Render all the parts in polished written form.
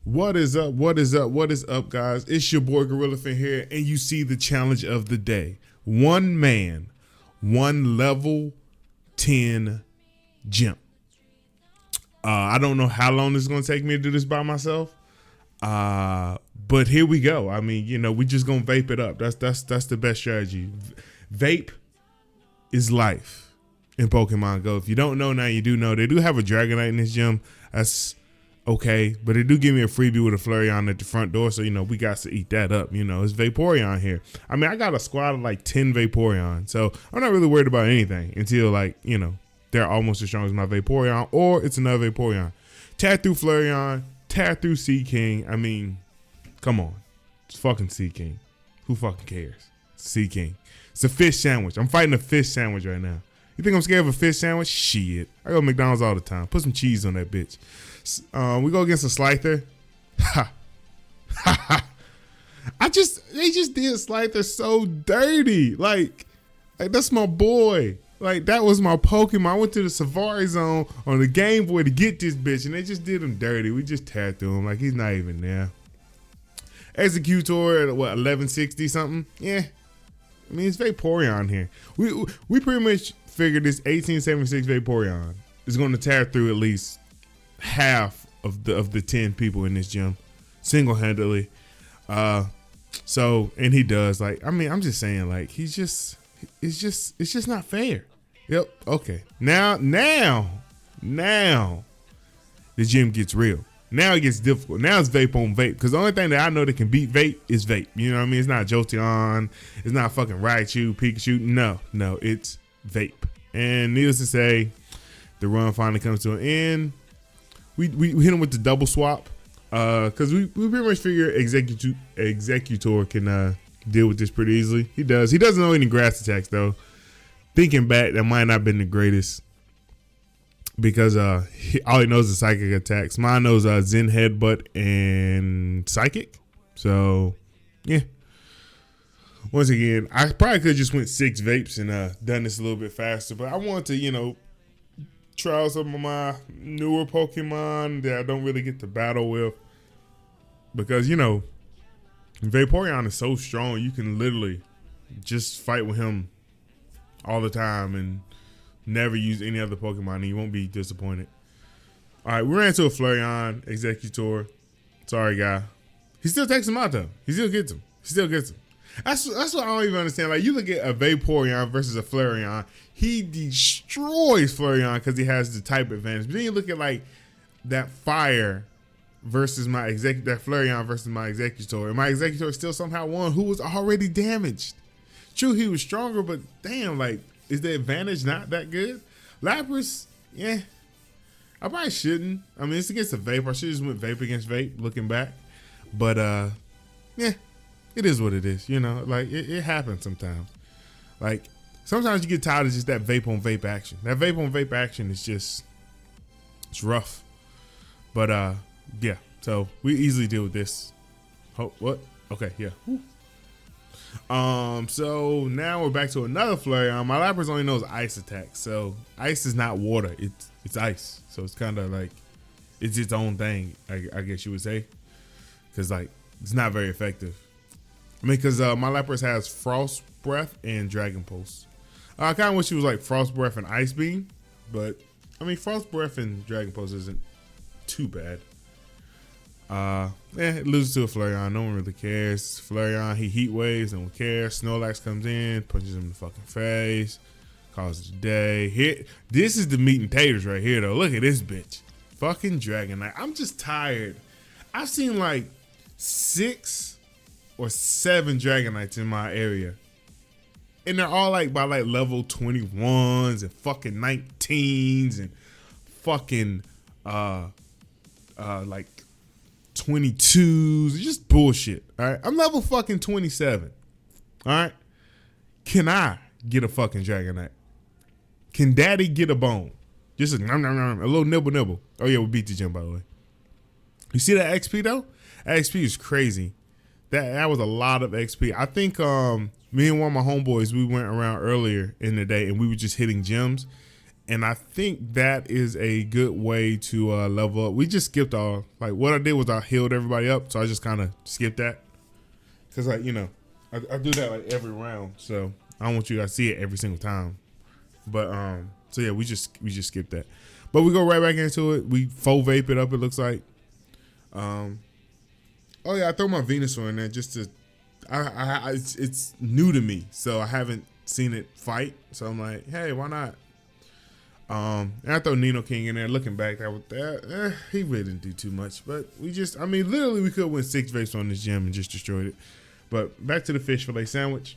What is up? What is up? What is up, guys? It's your boy Gorillaphent here, and you see the challenge of the day. One man, one level 10 gym. I don't know how long it's going to take me to do this by myself, but here we go. I mean, we just going to vape it up. That's the best strategy. Vape is life in Pokemon Go. If you don't know now, you do know. They do have a Dragonite in this gym. That's okay, but they do give me a freebie with a Flareon at the front door, so we got to eat that up. It's Vaporeon here. I mean, I got a squad of like 10 Vaporeon, so I'm not really worried about anything until they're almost as strong as my Vaporeon, or it's another Vaporeon. Tear through Flareon, tear through Sea King. I mean, come on, it's fucking Sea King. Who fucking cares? Sea King. It's a fish sandwich. I'm fighting a fish sandwich right now. You think I'm scared of a fish sandwich? Shit. I go to McDonald's all the time. Put some cheese on that bitch. We go against a Slifer. Ha. They just did Slifer so dirty. Like that's my boy. Like that was my Pokemon. I went to the Safari Zone on the Game Boy to get this bitch, and they just did him dirty. We just tapped through him like he's not even there. Executor at 1160 something. Yeah. I mean, it's Vaporeon here. We pretty much figured this 1876 Vaporeon is going to tear through at least half of the 10 people in this gym single-handedly. And he does. Like, I mean, I'm just saying, like, it's just not fair. Yep. Okay. Now the gym gets real. Now it gets difficult. Now it's vape on vape. Because the only thing that I know that can beat vape is vape. You know what I mean? It's not Jolteon. It's not fucking Raichu, Pikachu. No, it's vape. And needless to say, the run finally comes to an end. We hit him with the double swap. Because we pretty much figure Executor can deal with this pretty easily. He does. He doesn't know any grass attacks, though. Thinking back, that might not have been the greatest. Because all he knows is psychic attacks. Mine knows Zen Headbutt and Psychic. So, yeah. Once again, I probably could have just went 6 vapes and done this a little bit faster. But I wanted to, try out some of my newer Pokemon that I don't really get to battle with. Because, Vaporeon is so strong. You can literally just fight with him all the time and never use any other Pokemon, and you won't be disappointed. All right, we ran into a Flareon Executor. Sorry, guy. He still takes him out, though. He still gets him. That's what I don't even understand. Like, you look at a Vaporeon versus a Flareon. He destroys Flareon because he has the type advantage. But then you look at, like, that fire versus that Flareon versus my Executor. And my Executor still somehow won, who was already damaged. True, he was stronger, but damn, like, is the advantage not that good? Lapras, yeah. I probably shouldn't. I mean, it's against a vape. I should just went vape against vape, looking back. But, yeah, it is what it is. Like, it happens sometimes. Like, sometimes you get tired of just that vape on vape action. That vape on vape action is just, it's rough. But, yeah. So, we easily deal with this. Oh, what? Okay, yeah. Whew. So now we're back to another Flareon. My Lapras only knows ice attacks, so ice is not water. It's ice, so it's kind of like it's its own thing. I guess you would say, because like it's not very effective. I mean, because my Lapras has Frost Breath and Dragon Pulse. I kind of wish it was like Frost Breath and Ice Beam, but I mean Frost Breath and Dragon Pulse isn't too bad. It loses to a Flareon. No one really cares. Flareon, he heat waves, no one cares. Snorlax comes in, punches him in the fucking face, causes a day. Here, this is the meat and taters right here, though. Look at this bitch. Fucking Dragonite. I'm just tired. I've seen like 6 or 7 Dragonites in my area. And they're all like by like level 21s and fucking 19s and fucking like 22s, just bullshit. All right, I'm level fucking 27. All right, can I get a fucking Dragonite? Can Daddy get a bone? Just a little nibble. Oh yeah, we beat the gym, by the way. You see that XP though? That XP is crazy. That was a lot of XP. I think me and one of my homeboys, we went around earlier in the day and we were just hitting gyms, And I think that is a good way to level up. We just skipped all. Like, what I did was I healed everybody up, so I just kind of skipped that. Because, like, I do that, like, every round. So, I don't want you to see it every single time. But, so, yeah, we just skipped that. But we go right back into it. We full vape it up, it looks like. Oh, yeah, I throw my Venusaur in there just to... it's new to me, so I haven't seen it fight. So, I'm like, hey, why not? And I throw Nino King in there. Looking back, he really didn't do too much. But literally we could win 6 vapes on this gym and just destroyed it. But back to the fish fillet sandwich.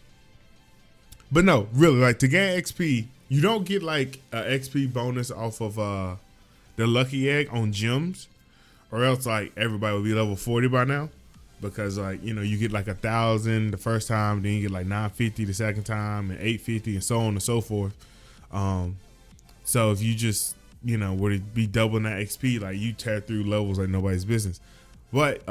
But no, really, like, to gain XP, you don't get like a XP bonus off of the lucky egg on gyms, or else like everybody would be level 40 by now. Because like, you get like 1,000 the first time, then you get like 950 the second time, and 850, and so on and so forth. So if you just, were to be doubling that XP, like, you tear through levels like nobody's business. But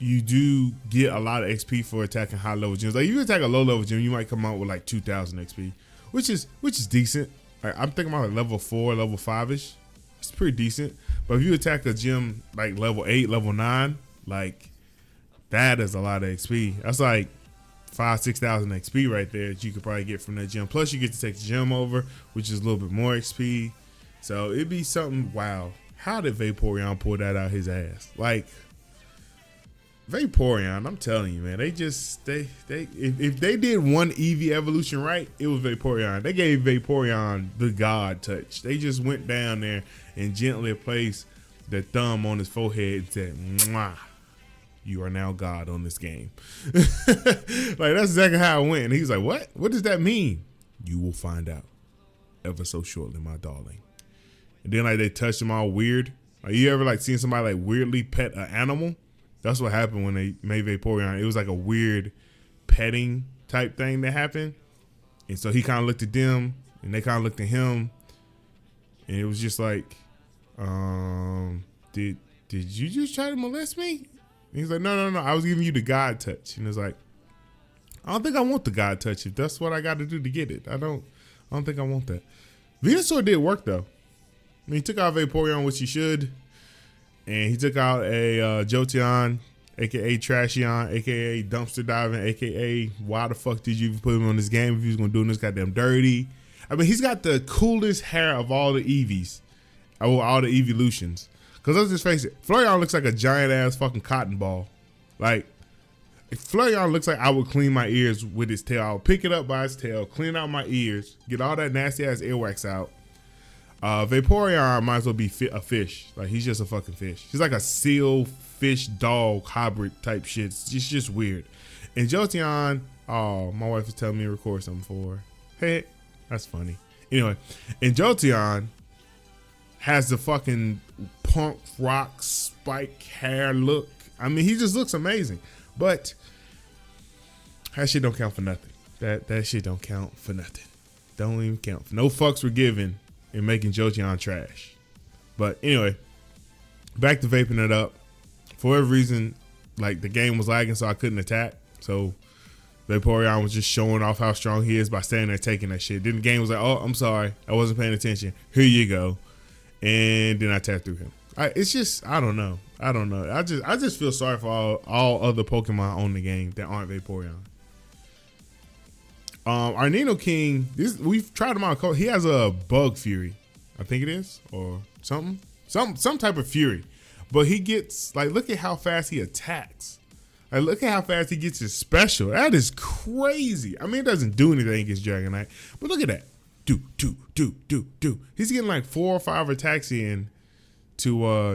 you do get a lot of XP for attacking high level gyms. Like, if you attack a low level gym, you might come out with like 2,000 XP, which is decent. Like, I'm thinking about like level 4, level 5ish. It's pretty decent. But if you attack a gym like level 8, level 9, like, that is a lot of XP. That's like 5,000-6,000 XP right there that you could probably get from that gym. Plus, you get to take the gym over, which is a little bit more XP. So it'd be something. Wow, how did Vaporeon pull that out his ass? Like, Vaporeon, I'm telling you, man, if they did one Eevee evolution right, it was Vaporeon. They gave Vaporeon the God touch. They just went down there and gently placed their thumb on his forehead and said, "Mwah. You are now God on this game." Like, that's exactly how it went. And he's like, what? What does that mean? You will find out ever so shortly, my darling. And then, like, they touched him all weird. Like, you ever, like, seen somebody, like, weirdly pet an animal? That's what happened when they made Vaporeon. It was, like, a weird petting type thing that happened. And so he kind of looked at them, and they kind of looked at him. And it was just like, did you just try to molest me? And he's like, no. I was giving you the God touch. And it's like, I don't think I want the God touch if that's what I got to do to get it. I don't think I want that. Venusaur did work, though. I mean, he took out Vaporeon, which he should. And he took out a Jolteon, a.k.a. Trashion, a.k.a. Dumpster Diving, a.k.a. why the fuck did you even put him on this game if he was going to do this goddamn dirty? I mean, he's got the coolest hair of all the Eevees. All the evolutions. Because let's just face it, Flareon looks like a giant ass fucking cotton ball. Like, if Flareon looks like I would clean my ears with his tail, I would pick it up by his tail, clean out my ears, get all that nasty ass earwax out. Vaporeon might as well be a fish. Like, he's just a fucking fish. He's like a seal, fish, dog hybrid type shit. It's just weird. And Jolteon, oh, my wife is telling me to record something for her. Hey, that's funny. Anyway, and Jolteon has the fucking punk rock spike hair look. I mean, he just looks amazing. But that shit don't count for nothing. That shit don't count for nothing. Don't even count. No fucks were given in making Jolteon trash. But anyway, back to vaping it up. For whatever reason, like, the game was lagging, so I couldn't attack. So Vaporeon was just showing off how strong he is by standing there taking that shit. Then the game was like, oh, I'm sorry, I wasn't paying attention. Here you go. And then I tapped through him. It's just, I don't know. I just feel sorry for all other Pokemon on the game that aren't Vaporeon. Our Nino King, we've tried him out. He has a Bug Fury, I think it is, or something, some type of Fury. But he gets, like, look at how fast he attacks. Like, look at how fast he gets his special. That is crazy. I mean, it doesn't do anything against Dragonite, but look at that. Do. He's getting like 4 or 5 attacks in to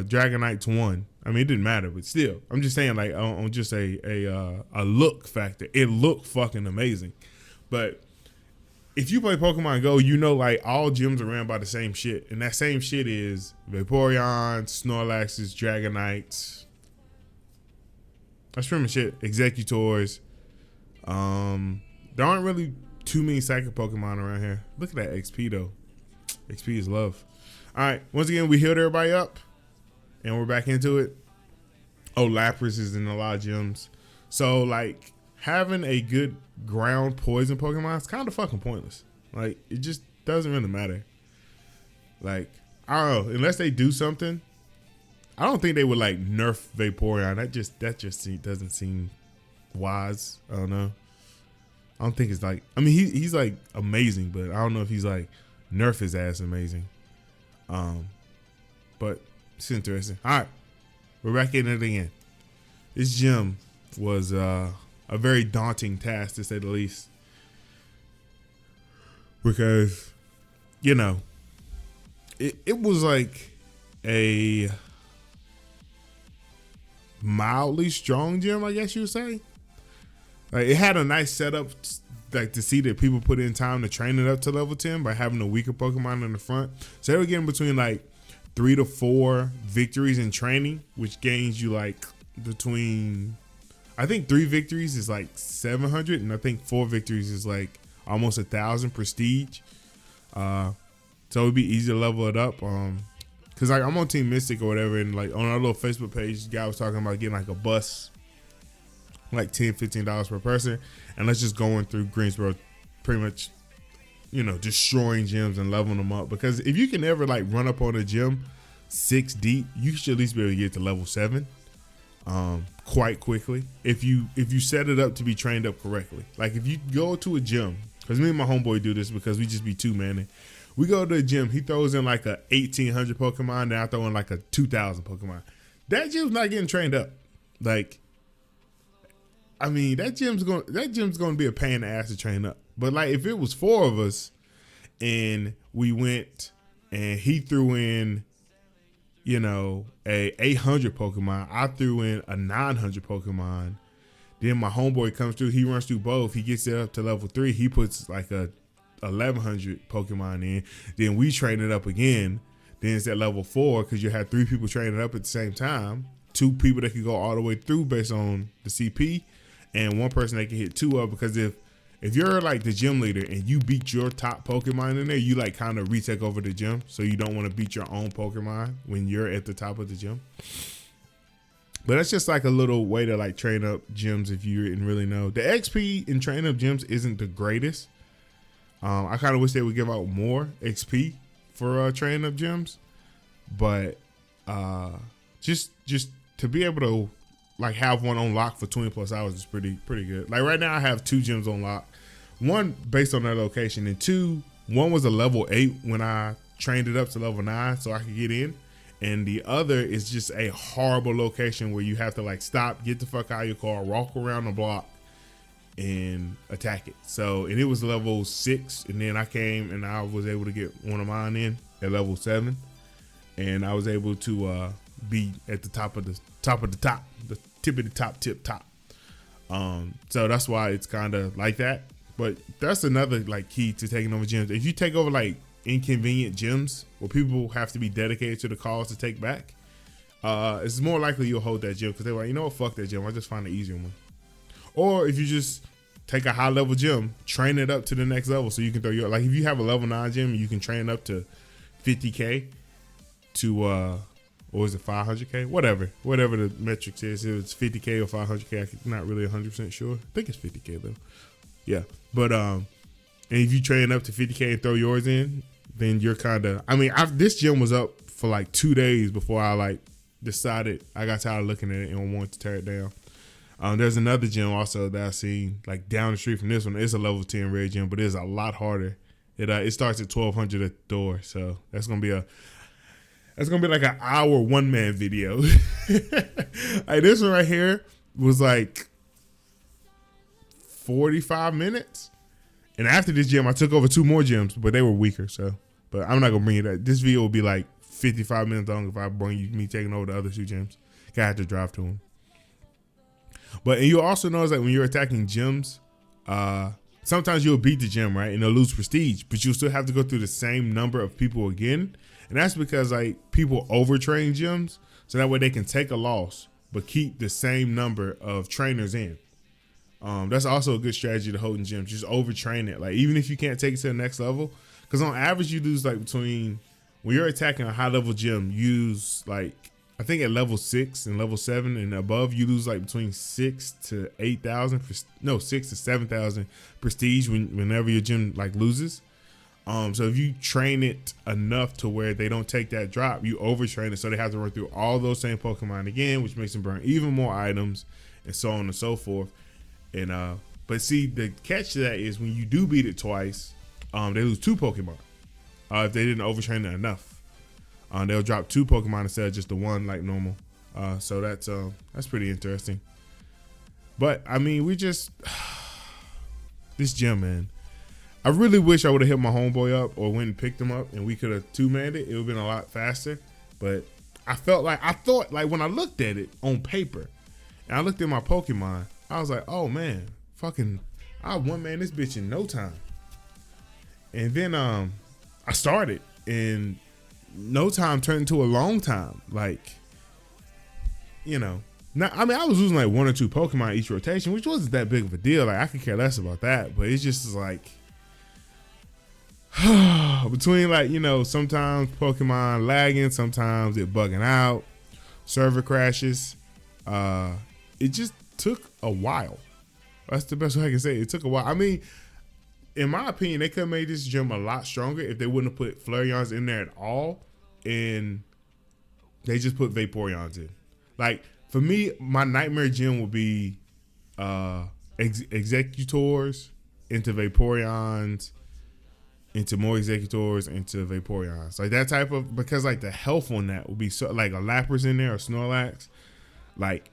Dragonite's 1. I mean, it didn't matter, but still, I'm just saying, like, on just a look factor, it looked fucking amazing. But if you play Pokemon Go, you know, like, all gyms are ran by the same shit, and that same shit is Vaporeon, Snorlaxes, Dragonites. That's pretty much it. Executors. There aren't really too many psychic Pokemon around here. Look at that XP though. XP is love. All right, once again, we healed everybody up, and we're back into it. Oh, Lapras is in a lot of gyms. So, like, having a good ground poison Pokemon is kind of fucking pointless. Like, it just doesn't really matter. Like, I don't know, unless they do something, I don't think they would like nerf Vaporeon. That just doesn't seem wise. I don't know. I don't think it's like, I mean, he's like amazing, but I don't know if he's like nerf his ass amazing. But it's interesting. All right, we're back in it again. This gym was a very daunting task, to say the least, because, you know, it was like a mildly strong gym, I guess you would say. Like, it had a nice setup, like, to see that people put in time to train it up to level 10 by having a weaker Pokemon in the front. So they were getting between like 3 to 4 victories in training, which gains you like between, I think 3 victories is like 700, and I think 4 victories is like almost 1,000 prestige. So it'd be easy to level it up. Cause like I'm on Team Mystic or whatever, and like on our little Facebook page, the guy was talking about getting like a bus, like $10-15 per person, and let's just going through Greensboro, pretty much, you know, destroying gyms and leveling them up. Because if you can ever like run up on a gym 6 deep, you should at least be able to get to level 7 quite quickly if you set it up to be trained up correctly. Like if you go to a gym, because me and my homeboy do this because we just be two-manning. We go to the gym, he throws in like a 1,800 Pokemon, then I throw in like a 2,000 Pokemon. That gym's not getting trained up. Like, I mean, that gym's gonna be a pain in the ass to train up. But like, if it was 4 of us and we went and he threw in, you know, a 800 Pokemon, I threw in a 900 Pokemon. Then my homeboy comes through, he runs through both, he gets it up to level 3, he puts like a 1,100 Pokemon in. Then we train it up again. Then it's at level 4 because you had 3 people training up at the same time. 2 people that could go all the way through based on the CP, and 1 person that can hit 2 up. Because if you're like the gym leader and you beat your top Pokemon in there, you like kind of retake over the gym. So you don't want to beat your own Pokemon when you're at the top of the gym. But that's just like a little way to like train up gyms if you didn't really know. The XP in training up gyms isn't the greatest. I kind of wish they would give out more XP for training up gyms, but just to be able to like have one on lock for 20 plus hours is pretty good. Like right now I have 2 gyms on lock, 1 based on their location, and 2, 1 was a level 8 when I trained it up to level 9 so I could get in, and the other is just a horrible location where you have to like stop, get the fuck out of your car, walk around the block and attack it. So, and it was level 6, and then I came and I was able to get one of mine in at level 7, and I was able to be at the top of the top, the tip of the top. So that's why it's kind of like that. But that's another like key to taking over gyms. If you take over like inconvenient gyms where people have to be dedicated to the cause to take back, it's more likely you'll hold that gym because they're like, you know what, fuck that gym, I'll just find an easier one. Or if you just take a high level gym, train it up to the next level so you can throw your, like if you have a level 9 gym, you can train up to 50K to, or is it 500K? Whatever the metrics is. If it's 50K or 500K, I'm not really 100% sure. I think it's 50K though. Yeah. But, and if you train up to 50K and throw yours in, then you're kind of, I mean, this gym was up for like 2 days before I like decided I got tired of looking at it and wanted to tear it down. There's another gym also that I've seen like down the street from this one. It's a level 10 red gym, but it's a lot harder. It starts at 1,200 at the door, so that's gonna be like an hour 1-man video. Like this one right here was like 45 minutes, and after this gym, I took over 2 more gyms, but they were weaker. So, but I'm not gonna bring you that. This video will be like 55 minutes long if I bring you me taking over the other 2 gyms. I have to drive to them. But and you also notice that when you're attacking gyms, sometimes you'll beat the gym, right? And they'll lose prestige, but you'll still have to go through the same number of people again. And that's because like people overtrain gyms, so that way they can take a loss, but keep the same number of trainers in. That's also a good strategy to hold in gyms. Just overtrain it. Like even if you can't take it to the next level, because on average you lose like between, when you're attacking a high level gym, you use like, I think at level 6 and level 7 and above, you lose like between 6,000 to 8,000, 6,000 to 7,000 prestige whenever your gym like loses. So if you train it enough to where they don't take that drop, you overtrain it, so they have to run through all those same Pokemon again, which makes them burn even more items, and so on and so forth. And but see, the catch to that is when you do beat it twice, they lose 2 Pokemon. If they didn't overtrain it enough, they'll drop 2 Pokemon instead of just the 1 like normal. So that's pretty interesting. But I mean, we just this gym, man. I really wish I would have hit my homeboy up or went and picked him up and we could have 2-manned it. It would have been a lot faster. But I thought like when I looked at it on paper and I looked at my Pokemon, I was like, oh man, fucking, I'll 1-man this bitch in no time. And then I started and no time turned into a long time. Like, you know, now, I mean, I was losing like 1 or 2 Pokemon each rotation, which wasn't that big of a deal. Like, I could care less about that, but it's just like, between like, you know, sometimes Pokemon lagging, sometimes it bugging out, server crashes. It just took a while. That's the best way I can say it. It took a while. I mean, in my opinion, they could have made this gym a lot stronger if they wouldn't have put Flareons in there at all, and they just put Vaporeons in. Like, for me, my nightmare gym would be Executors into Vaporeons, into more Executors, into Vaporeons. Like that type of, because like the health on that would be so, like a Lapras in there or Snorlax. Like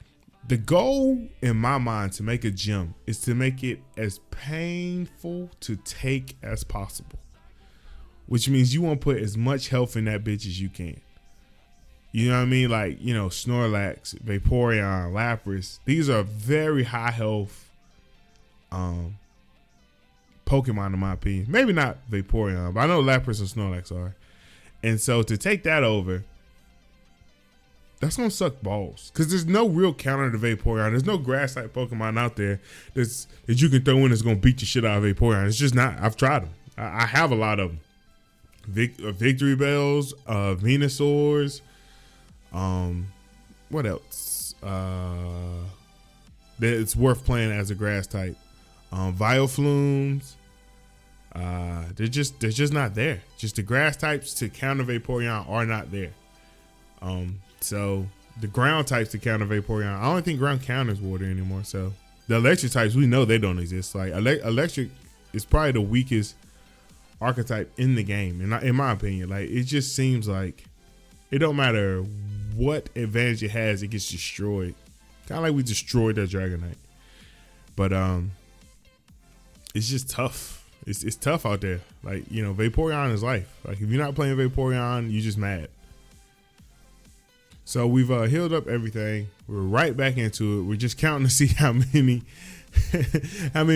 the goal in my mind to make a gym is to make it as painful to take as possible. Which means you want to put as much health in that bitch as you can. You know what I mean? Like, you know, Snorlax, Vaporeon, Lapras. These are very high health Pokemon in my opinion. Maybe not Vaporeon, but I know Lapras and Snorlax are. And so to take that over, that's going to suck balls. Because there's no real counter to Vaporeon. There's no grass type Pokemon out there that you can throw in that's going to beat the shit out of Vaporeon. It's just not. I've tried them. I have a lot of them. Victory Bells, Venusaurs. What else? It's worth playing as a grass type. Vioflumes. They're just not there. Just the grass types to counter Vaporeon are not there. So the ground types to counter Vaporeon, I don't think ground counters water anymore. So the electric types, we know they don't exist. Like electric is probably the weakest archetype in the game, in my opinion. Like it just seems like it don't matter what advantage it has, it gets destroyed. Kind of like we destroyed that Dragonite. But it's just tough. It's tough out there. Like, you know, Vaporeon is life. Like if you're not playing Vaporeon, you're just mad. So we've healed up everything. We're right back into it. We're just counting to see how many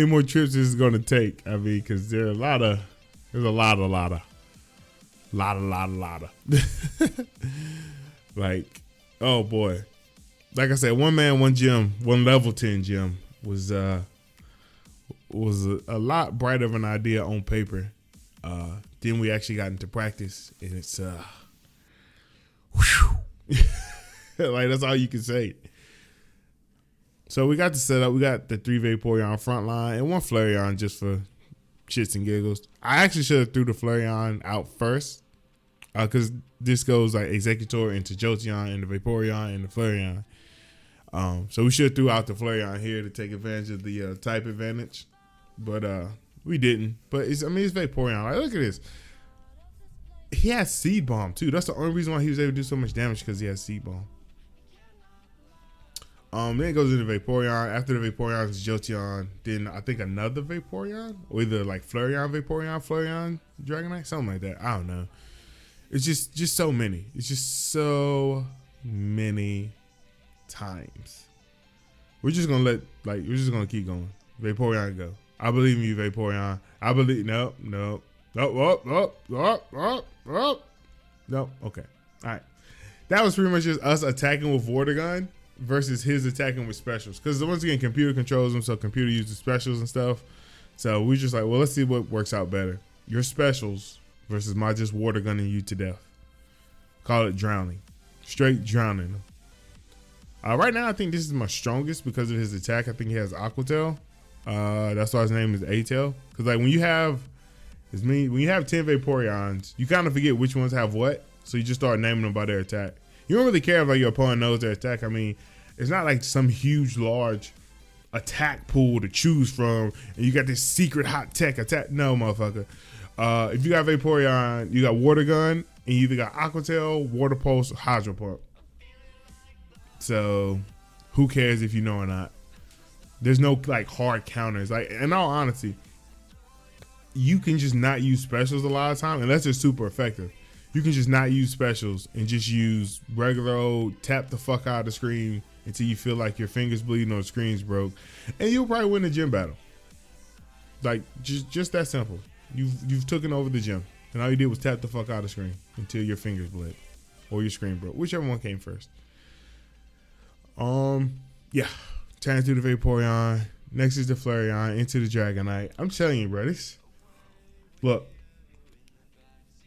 more trips this is going to take. I mean, because there's a lot of. Like, oh boy. Like I said, 1-man, 1 gym, 1 level 10 gym was a lot brighter of an idea on paper. Then we actually got into practice, and it's like that's all you can say. So we got the setup. We got the 3 Vaporeon front line and 1 Flareon just for shits and giggles. I actually should have threw the Flareon out first, because this goes like Executor into Jolteon and the Vaporeon and the Flareon. So we should have threw out the Flareon here to take advantage of the type advantage, but we didn't. But it's Vaporeon. Like, look at this. He has Seed Bomb too. That's the only reason why he was able to do so much damage, because he has Seed Bomb. Then it goes into Vaporeon. After the Vaporeon is Jolteon. Then I think another Vaporeon, or either like Flareon, Vaporeon, Dragonite, something like that. I don't know. It's just so many. It's just so many times. We're just gonna keep going. Vaporeon go. I believe in you, Vaporeon. I believe. No. No. Okay. All right. That was pretty much just us attacking with Water Gun versus his attacking with specials. Because once again, computer controls them, so computer uses specials and stuff. So we just like, well, let's see what works out better. Your specials versus my just water gunning you to death. Call it drowning. Straight drowning. Right now, I think this is my strongest because of his attack. I think he has Aqua Tail. That's why his name is A-Tail. Because like when you have It's mean when you have 10 Vaporeons, you kind of forget which ones have what, so you just start naming them by their attack. You don't really care if like your opponent knows their attack. I mean, it's not like some huge, large attack pool to choose from, and you got this secret hot tech attack. No, motherfucker. If you got Vaporeon, you got Water Gun, and you either got Aqua Tail, Water Pulse, or Hydro Pump. So, who cares if you know or not? There's no like hard counters. Like, in all honesty, you can just not use specials a lot of time unless they're super effective. You can just not use specials and just use regular old tap the fuck out of the screen until you feel like your fingers bleeding or the screen's broke, and you'll probably win the gym battle. Like just that simple. You've taken over the gym, and all you did was tap the fuck out of the screen until your fingers bled or your screen broke, whichever one came first. Yeah, turn through the Vaporeon. Next is the Flareon into the Dragonite. I'm telling you, bro, look.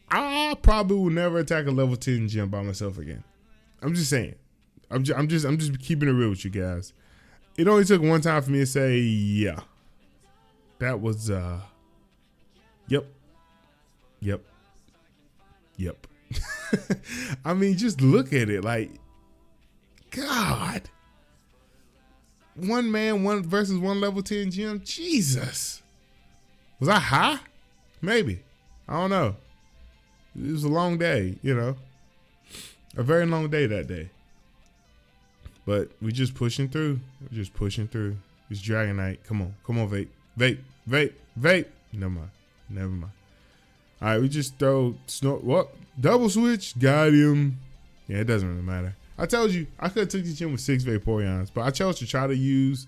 I probably will never attack a level 10 gym by myself again. I'm just saying. I'm just keeping it real with you guys. It only took one time for me to say, yeah. That was yep. I mean, just look at it. Like, God. One man, one versus one level 10 gym. Jesus. Was I high? Maybe. I don't know. It was a long day, you know. A very long day that day. But we just pushing through. We're just pushing through. It's Dragonite. Come on. Come on, vape. Never mind. All right, we just throw double switch. Got him. Yeah, it doesn't really matter. I told you, I could have took the gym with 6 Vaporeons, but I chose to try to use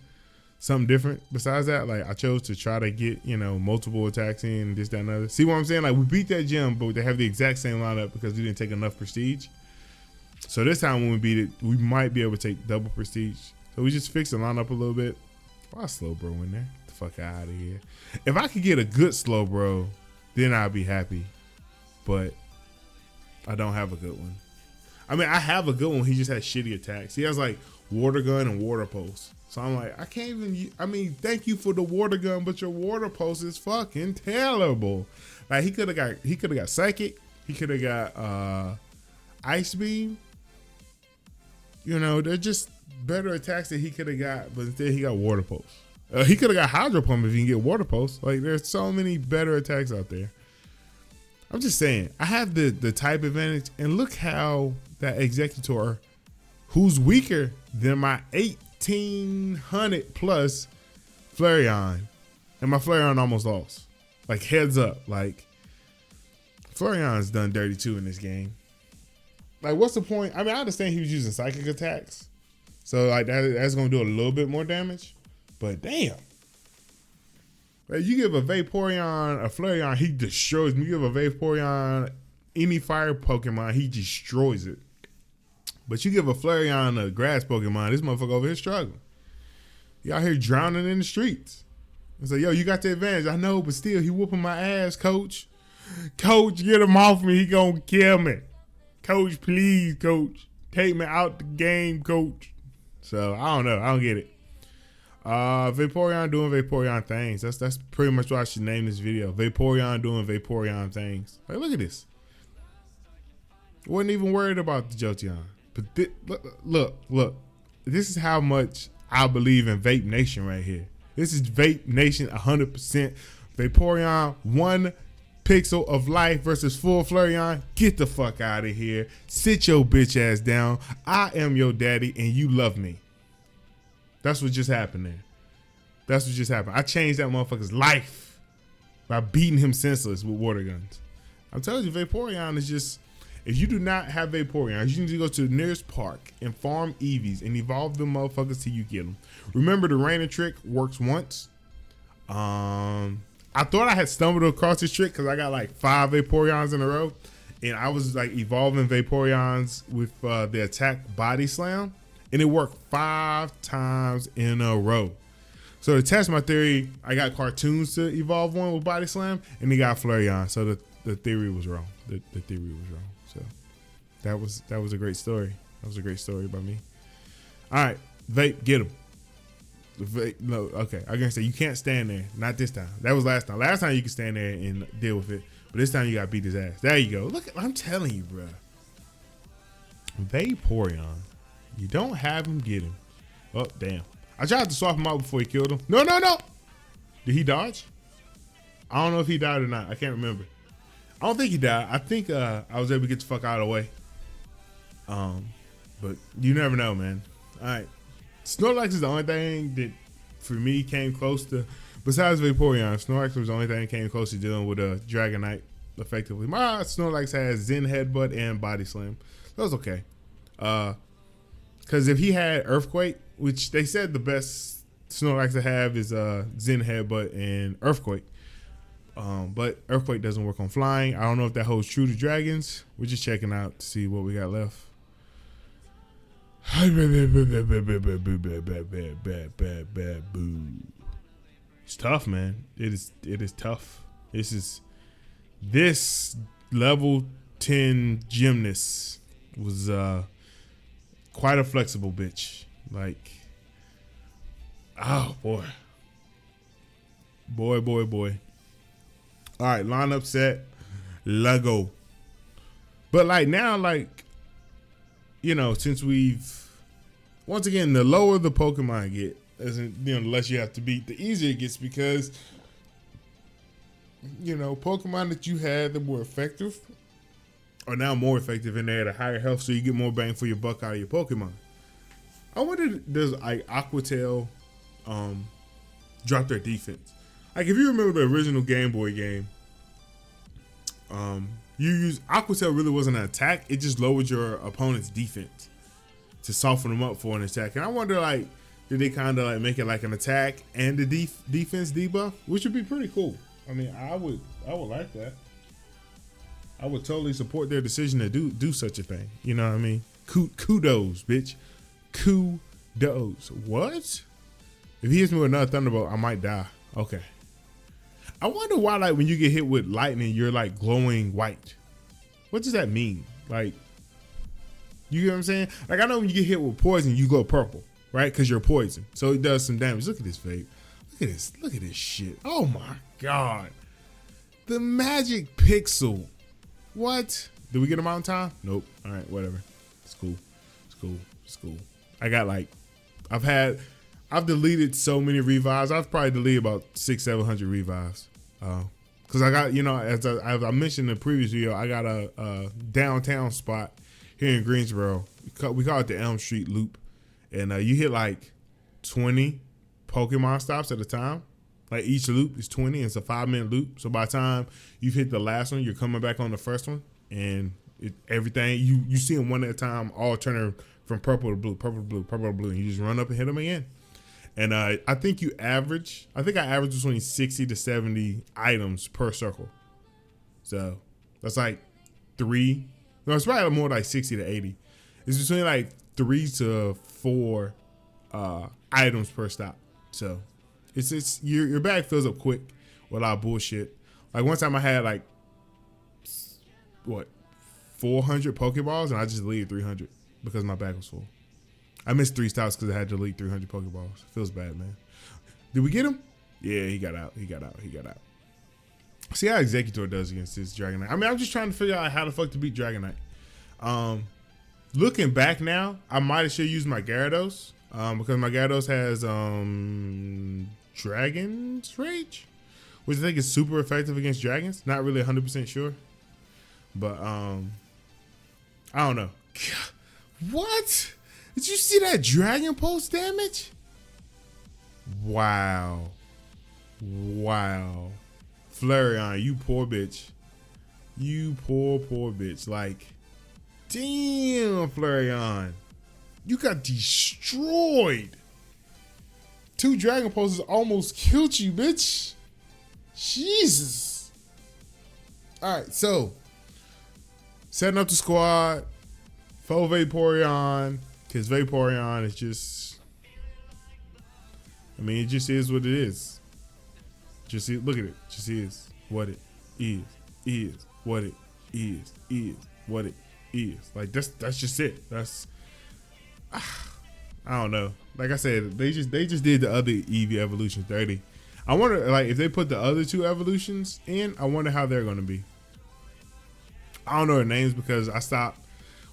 something different besides that. Like, I chose to try to get, multiple attacks in, this, that, and other. See what I'm saying? Like, we beat that gym, but they have the exact same lineup because we didn't take enough prestige. So this time when we beat it, we might be able to take double prestige. So we just fixed the lineup a little bit. Why Slowbro in there? Get the fuck out of here. If I could get a good Slowbro, then I'd be happy. But I don't have a good one. I mean, I have a good one. He just has shitty attacks. He has like Water Gun and Water Pulse. So I'm like, I can't even, thank you for the Water Gun, but your Water Pulse is fucking terrible. Like, he could have got Psychic. He could have got Ice Beam. They're just better attacks that he could have got, but instead he got Water Pulse. He could have got Hydro Pump if he can get Water Pulse. Like, there's so many better attacks out there. I'm just saying, I have the type advantage, and look how that Executor, who's weaker than my 1800 plus Flareon, and my Flareon almost lost. Like, heads up, like, Flareon's done dirty too in this game. Like, what's the point? I mean, I understand he was using psychic attacks, so like that's gonna do a little bit more damage, but damn. Like, you give a Vaporeon a Flareon, he destroys me. You give a Vaporeon any fire Pokemon, he destroys it. But you give a Flareon a grass Pokemon, this motherfucker over here struggling. You out here drowning in the streets. I say, yo, you got the advantage. I know, but still, he whooping my ass, coach. Coach, get him off me. He gonna kill me. Coach, please, coach. Take me out the game, coach. So, I don't know. I don't get it. Vaporeon doing Vaporeon things. That's pretty much what I should name this video. Vaporeon doing Vaporeon things. Like, look at this. Wasn't even worried about the Jolteon. But look. This is how much I believe in Vape Nation right here. This is Vape Nation 100%. Vaporeon, 1 pixel of life versus full Flareon. Get the fuck out of here. Sit your bitch ass down. I am your daddy and you love me. That's what just happened there. That's what just happened. I changed that motherfucker's life by beating him senseless with water guns. I'm telling you, Vaporeon is just, if you do not have Vaporeon, you need to go to the nearest park and farm Eevees and evolve them motherfuckers till you get them. Remember, the raining trick works once. I thought I had stumbled across this trick because I got like 5 Vaporeons in a row. And I was like evolving Vaporeons with the attack Body Slam. And it worked 5 times in a row. So to test my theory, I got cartoons to evolve one with Body Slam, and they got Flareon. So the theory was wrong. The theory was wrong. So that was a great story. That was a great story by me. All right, Vape, get him. No, okay. I'm gonna say you can't stand there. Not this time. That was last time. Last time you could stand there and deal with it, but this time you gotta beat his ass. There you go. Look, I'm telling you, bro. Vaporeon. You don't have him, get him. Oh damn! I tried to swap him out before he killed him. No. Did he dodge? I don't know if he died or not. I can't remember. I don't think he died. I think I was able to get the fuck out of the way. But you never know, man. All right. Snorlax is the only thing that, for me, came close to, besides Vaporeon, Snorlax was the only thing that came close to dealing with a Dragonite effectively. My Snorlax has Zen Headbutt and Body Slam. That was okay. Because if he had Earthquake, which they said the best Snorlax to have is Zen Headbutt and Earthquake. But Earthquake doesn't work on flying. I don't know if that holds true to dragons. We're just checking out to see what we got left. It's tough, man. It is tough. This level 10 gymnast was quite a flexible bitch. Like, oh boy. Boy. All right, lineup set. Lego. But like now, like, you know, since once again, the lower the Pokemon get, the less you have to beat, the easier it gets, because, you know, Pokemon that you had that were effective are now more effective, and they're at a higher health, so you get more bang for your buck out of your Pokemon. I wonder, does like Aquatail drop their defense? Like, if you remember the original Game Boy game, you use Aquatail really wasn't an attack. It just lowered your opponent's defense to soften them up for an attack. And I wonder, like, did they kind of like make it like an attack and the defense debuff, which would be pretty cool. I mean, I would like that. I would totally support their decision to do such a thing. You know what I mean? Kudos, bitch. Kudos. What? If he hits me with another Thunderbolt, I might die. Okay. I wonder why, like, when you get hit with lightning, you're like glowing white. What does that mean? Like, you get what I'm saying? Like, I know when you get hit with poison, you glow purple, right? Because you're poison. So it does some damage. Look at this vape. Look at this shit. Oh my God. The Magic Pixel. What? Did we get him out in time? Nope. All right, whatever. It's cool. I got like, I've deleted so many revives. I've probably deleted about 600-700 revives. Cause I got, you know, as I mentioned in the previous video, I got a downtown spot here in Greensboro. We call it the Elm Street Loop. And you hit like 20 Pokemon stops at a time. Like, each loop is 20, and it's a 5-minute loop. So by the time you've hit the last one, you're coming back on the first one, and everything, you see them one at a time, all turning from purple to blue, and you just run up and hit them again. And I think I average between 60 to 70 items per circle. So that's like it's probably more like 60 to 80. It's between like 3 to 4 items per stop. So it's your bag fills up quick with a lot of bullshit. Like, one time I had like 400 Pokeballs, and I just deleted 300 because my bag was full. I missed 3 stops because I had to delete 300 Pokeballs. Feels bad, man. Did we get him? Yeah, he got out. See how Executor does against this Dragonite. I mean, I'm just trying to figure out how the fuck to beat Dragonite. Looking back now, I might have should use my Gyarados, because my Gyarados has Dragon's Rage, which I think is super effective against dragons. Not really 100% sure, but I don't know. What? Did you see that Dragon Pulse damage? Wow. Flareon, you poor bitch. You poor bitch. Like, damn, Flareon. You got destroyed. 2 Dragon Pulses almost killed you, bitch. Jesus. Alright, so setting up the squad. Full Vaporeon. Because Vaporeon is just, I mean, it just is what it is. Look at it. Just is what it is what it is what it is. Like, that's just it. I I don't know. Like I said, they just did the other Eevee evolution 30. I wonder, like, if they put the other two evolutions in, I wonder how they're gonna be. I don't know their names because I stopped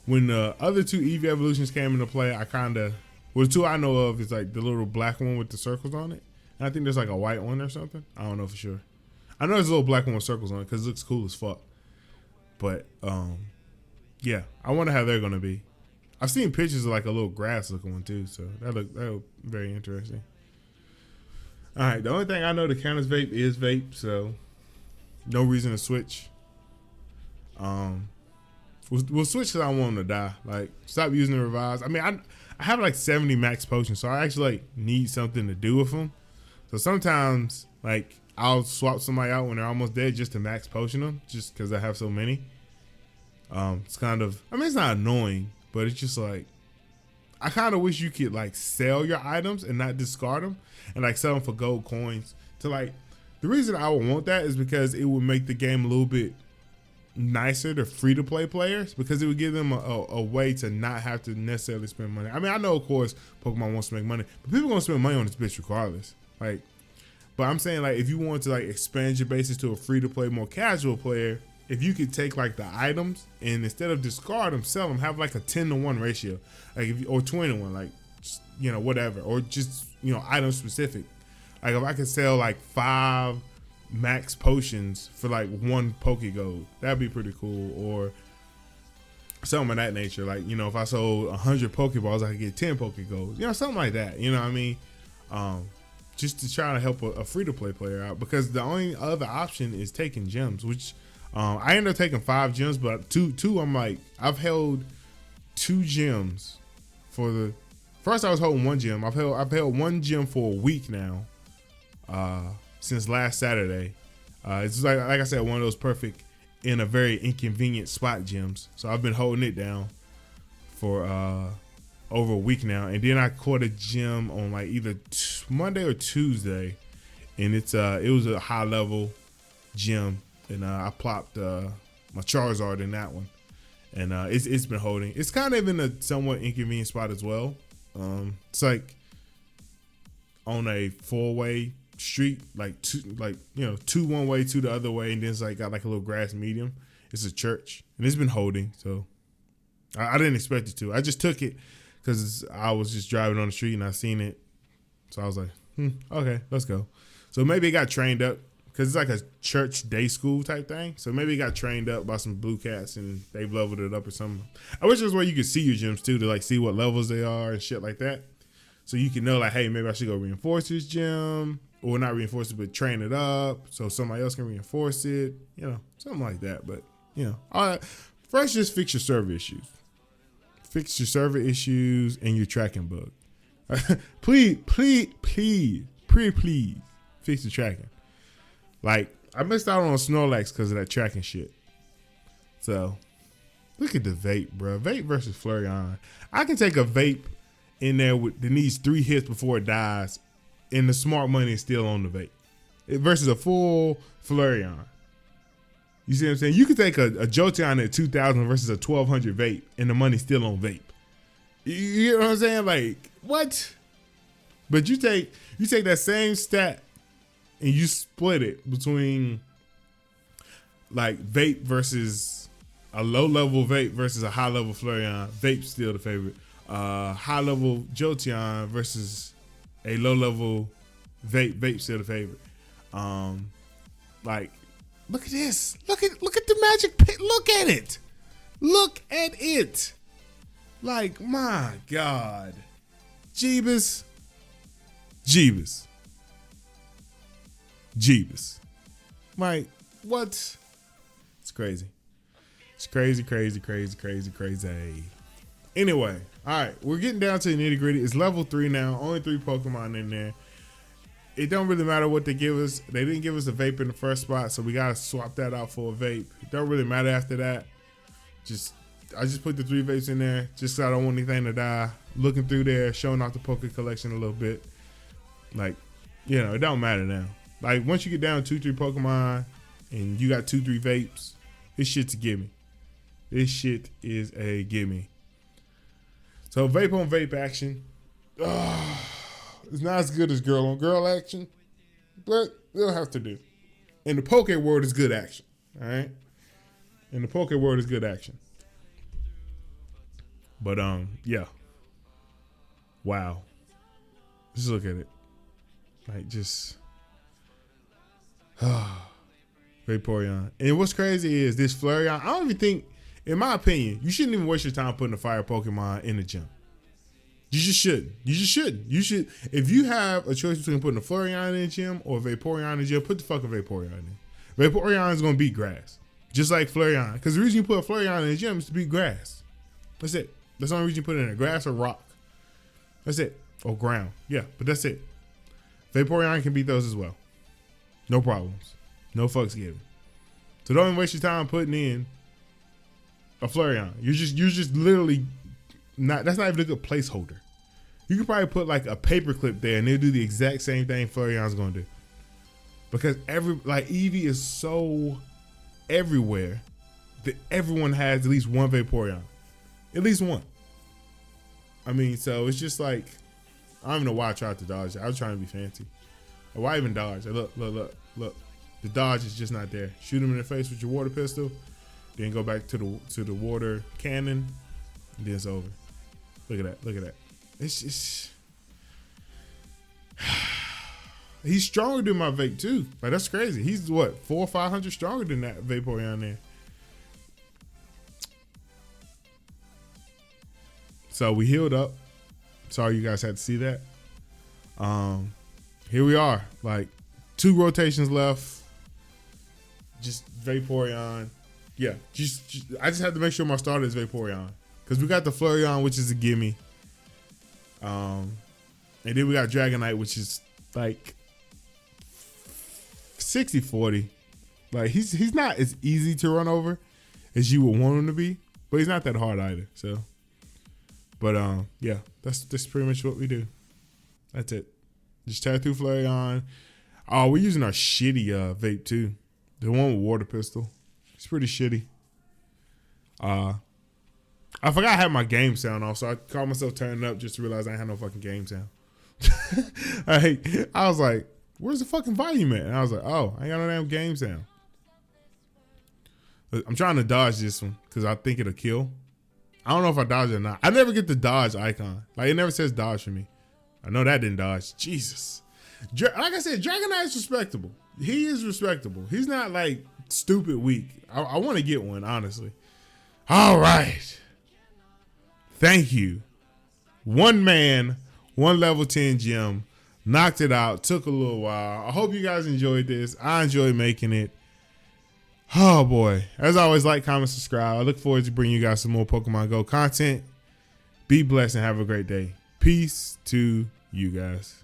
when the other two Eevee evolutions came into play. I kind of, well, the two I know of is like the little black one with the circles on it, and I think there's like a white one or something. I don't know for sure. I know there's a little black one with circles on it because it looks cool as fuck. But yeah, I wonder how they're gonna be. I've seen pictures of like a little grass looking one too, so that look very interesting. All right, the only thing I know to count as vape is vape, so no reason to switch. We'll switch because I want them to die. Like, stop using the revives. I mean, I have like 70 max potions, so I actually like need something to do with them. So sometimes like I'll swap somebody out when they're almost dead just to max potion them, just because I have so many. It's kind of, I mean, it's not annoying, but it's just like, I kind of wish you could like sell your items and not discard them and like sell them for gold coins. To like, the reason I would want that is because it would make the game a little bit nicer to free to play players, because it would give them a way to not have to necessarily spend money. I mean, I know of course Pokemon wants to make money, but people gonna spend money on this bitch regardless. Like, but I'm saying like if you want to like expand your bases to a free to play, more casual player, if you could take like the items and instead of discard them, sell them, have like a 10-to-1 ratio, like or 20-to-1, like just, you know, whatever, or just, you know, item specific. Like if I could sell like 5 max potions for like 1 Pokegold, that'd be pretty cool. Or something of that nature. Like, you know, if I sold 100 Pokeballs, I could get 10 Pokegolds. You know, something like that. You know what I mean? Just to try to help a free-to-play player out, because the only other option is taking gems, which I ended up taking 5 gems, but two I'm like, I've held 2 gems for the first. I was holding 1 gem. I've held 1 gem for a week now, since last Saturday. It's like I said, one of those perfect in a very inconvenient spot gems. So I've been holding it down for over a week now, and then I caught a gem on like either Monday or Tuesday, and it was a high level gem, and I plopped my Charizard in that one, and it's been holding. It's kind of in a somewhat inconvenient spot as well. It's like on a 4-way street, like 2 one way, 2 the other way, and then it's like got like a little grass medium. It's a church, and it's been holding, so I didn't expect it to. I just took it because I was just driving on the street and I seen it, so I was like, okay, let's go. So maybe it got trained up, because it's like a church day school type thing. So maybe it got trained up by some blue cats and they've leveled it up or something. I wish there was a way you could see your gyms too, to like see what levels they are and shit like that. So you can know like, hey, maybe I should go reinforce this gym, or not reinforce it, but train it up so somebody else can reinforce it. You know, something like that. But, you know, all right. First, just fix your server issues. Fix your server issues and your tracking bug. please fix the tracking. Like, I missed out on Snorlax because of that tracking shit. So, look at the vape, bro. Vape versus Flareon. I can take a vape in there that needs 3 hits before it dies, and the smart money is still on the vape. Versus a full Flareon. You see what I'm saying? You could take a Jolteon at 2,000 versus a 1,200 vape, and the money's still on vape. You know what I'm saying? Like, what? But you take that same stat and you split it between like vape versus a low level vape versus a high level Flareon. Vape's still the favorite. High level Jolteon versus a low level vape. Vape's still the favorite. Like, look at this. Look at the magic pit. Look at it. Look at it. Like, my God. Jeebus. Like, what? It's crazy. It's crazy. Anyway, all right, we're getting down to the nitty gritty. It's level 3 now. Only 3 Pokemon in there. It don't really matter what they give us. They didn't give us a vape in the first spot, so we gotta swap that out for a vape. It don't really matter after that. I just put the 3 vapes in there just so I don't want anything to die. Looking through there, showing off the Poke collection a little bit. Like, you know, it don't matter now. Like, once you get down 2-3 Pokemon and you got 2-3 vapes, this shit's a gimme. This shit is a gimme. So vape on vape action. It's not as good as girl on girl action, but it'll have to do. In the poke world, is good action. All right. In the poke world, is good action. But yeah. Wow. Just look at it. Like just Vaporeon. And what's crazy is this Flareon. I don't even think, in my opinion, you shouldn't even waste your time putting a fire Pokemon in the gym. You just shouldn't. You just shouldn't. You should, if you have a choice between putting a Flareon in the gym or a Vaporeon in the gym, put the fucking Vaporeon in. Vaporeon is gonna beat grass. Just like Flareon. Because the reason you put a Flareon in the gym is to beat grass. That's it. That's the only reason you put it in there. Grass or rock. That's it. Or ground. Yeah, but that's it. Vaporeon can beat those as well. No problems. No fucks given. So don't even waste your time putting in a Flareon. You're just literally not, that's not even a good placeholder. You could probably put like a paperclip there and they'll do the exact same thing Flareon's gonna do. Because Eevee is so everywhere that everyone has at least one Vaporeon. At least one. I mean, so it's just like, I don't even know why I tried to dodge it. I was trying to be fancy. Why even dodge? Look. The dodge is just not there. Shoot him in the face with your water pistol, then go back to the water cannon, and then it's over. Look at that. It's he's stronger than my vape too. Like that's crazy. He's what, 400 or 500 stronger than that Vaporeon there. So we healed up. Sorry you guys had to see that. Here we are. Like 2 rotations left. Just Vaporeon. Yeah, I just have to make sure my starter is Vaporeon. Because we got the Flareon, which is a gimme. And then we got Dragonite, which is like 60-40. Like he's not as easy to run over as you would want him to be. But he's not that hard either. So, but yeah, that's pretty much what we do. That's it. Just tear through Flareon. Oh, we're using our shitty vape too. The one with water pistol. It's pretty shitty. I forgot I had my game sound off, so I called myself turning up just to realize I ain't had no fucking game sound. I was like, where's the fucking volume at? And I was like, oh, I ain't got no damn game sound. I'm trying to dodge this one because I think it'll kill. I don't know if I dodge it or not. I never get the dodge icon. Like, it never says dodge for me. I know that didn't dodge. Jesus. Like I said, Dragonite is respectable. He is respectable. He's not like stupid weak. I want to get one, honestly. All right. Thank you. One man, one level 10 gym. Knocked it out. Took a little while. I hope you guys enjoyed this. I enjoyed making it. Oh boy. As always, like, comment, subscribe. I look forward to bringing you guys some more Pokemon Go content. Be blessed and have a great day. Peace to you guys.